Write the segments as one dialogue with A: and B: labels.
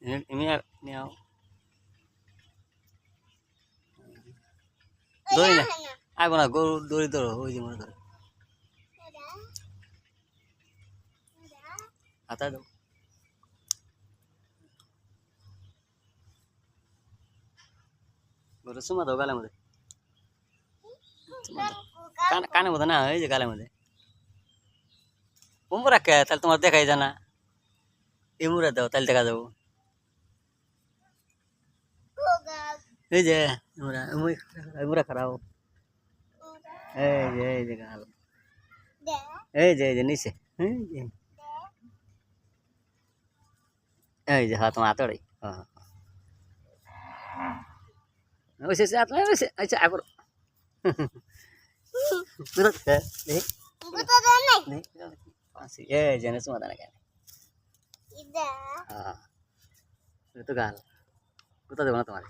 A: ini niao doi na ago na go dori doro hoy je mone করে হাতা দাও গরু সুমা দাও গালের মধ্যে কানে মধ্যে না এই যে গালের মধ্যে উমরা কে তাহলে তোমার দেখাই জানা ইমুরা দাও তাহলে দেখা যাবো এই যে ইমুরা ইমুরা খারাও এই যে গাল এই যে নিচে এই যে হাত মাতড়াই ওই সে আতলে ওই আচ্ছা আগর তুরত কে দেখ গুতা দাও নাই আসি এই জেনে সুমা দানা কেন ইদা হ্যাঁ itu gal গুতা দেব না তোমারে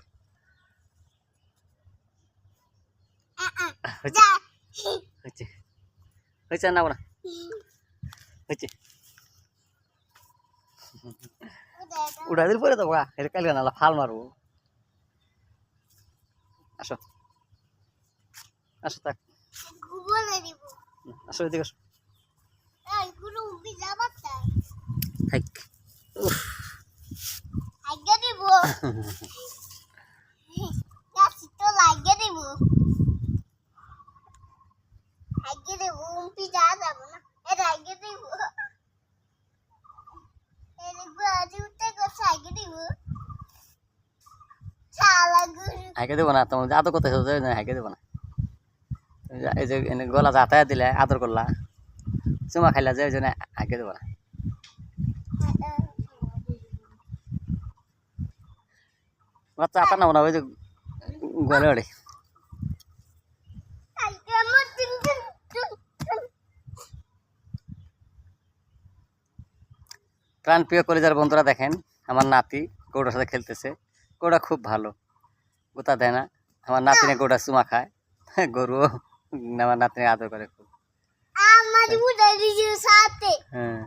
A: হচ্ছে হচ্ছে না বড় হচ্ছে উড়া দিল পরে তো বড়া এর কালকে না ফাল মারবো আসো আসো তাক ঘুবলে দিব আসো এদিকে আসো এই গুরু উঠি যাবাতা থাক উফ আগে দিব গাছি তো লাগে দিব আগে দিব উঠি যা যাব না এটা আগে দিব এর বাজু উঠে গোছ আগে দিব শালা গুরু আগে দেব না তুমি আদর করতেছো যে আগে দেব না এই যে গলা যাতায়াত দিলে আদর করলা চুমা খাইলা যে ওই জন্য আগে দেব না বাচ্চা আতা না ওই যে গলে ওড়ে প্রাণ প্রিয় কলেজের বন্ধুরা দেখেন আমার নাতি গৌড়ার সাথে খেলতেছে গৌড়া খুব ভালো গোতা দেয় না আমার নাতিনে গৌড়া চুমা খায় গরু আমার নাতিনে আদর করে খুব হ্যাঁ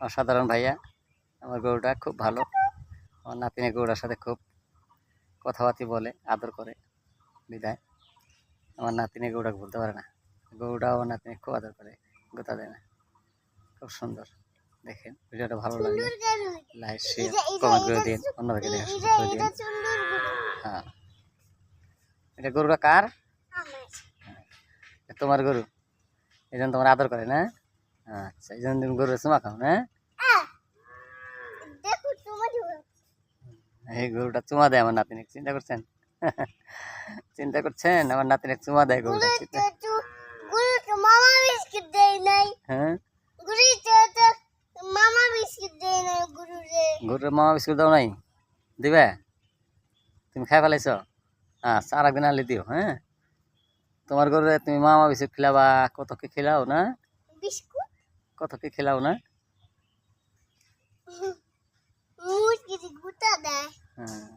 A: অসাধারণ ভাইয়া আমার গরুটা খুব ভালো আমার নাতিনে গরুটার সাথে খুব কথাবার্তা বলে আদর করে বিদায় আমার নাতিনে গরুটাকে বলতে পারে না গরুটাও আমার নাতিনে খুব আদর করে গোতা দেয় না খুব সুন্দর দেখেন ভিডিওটা ভালো লাগলে লাইক শেয়ার কমেন্ট করে দিন অন্যভাবে দেখা সুযোগ করে দিন হ্যাঁ এটা গরুটা কার তোমার গরু এই জন্য তোমার আদর করে না আচ্ছা এই জন্য তুমি গরু চুমা খাও না এই গরুটা চুমা দেয় আমার নাতিনে চিন্তা করছেন চিন্তা করছেন আমার নাতিনে চুমা দেয় গরুটা হ্যাঁ গরুর মামা বিস্কুট দাও নাই দিবে তুমি খাই ফেলাইছ আচ্ছা আর একদিন আনলে দিও হ্যাঁ তোমার গরুরে তুমি মামা বিস্কুট খিলাবা কত কি খিলাও না কত কি খিলাও না হ্যাঁ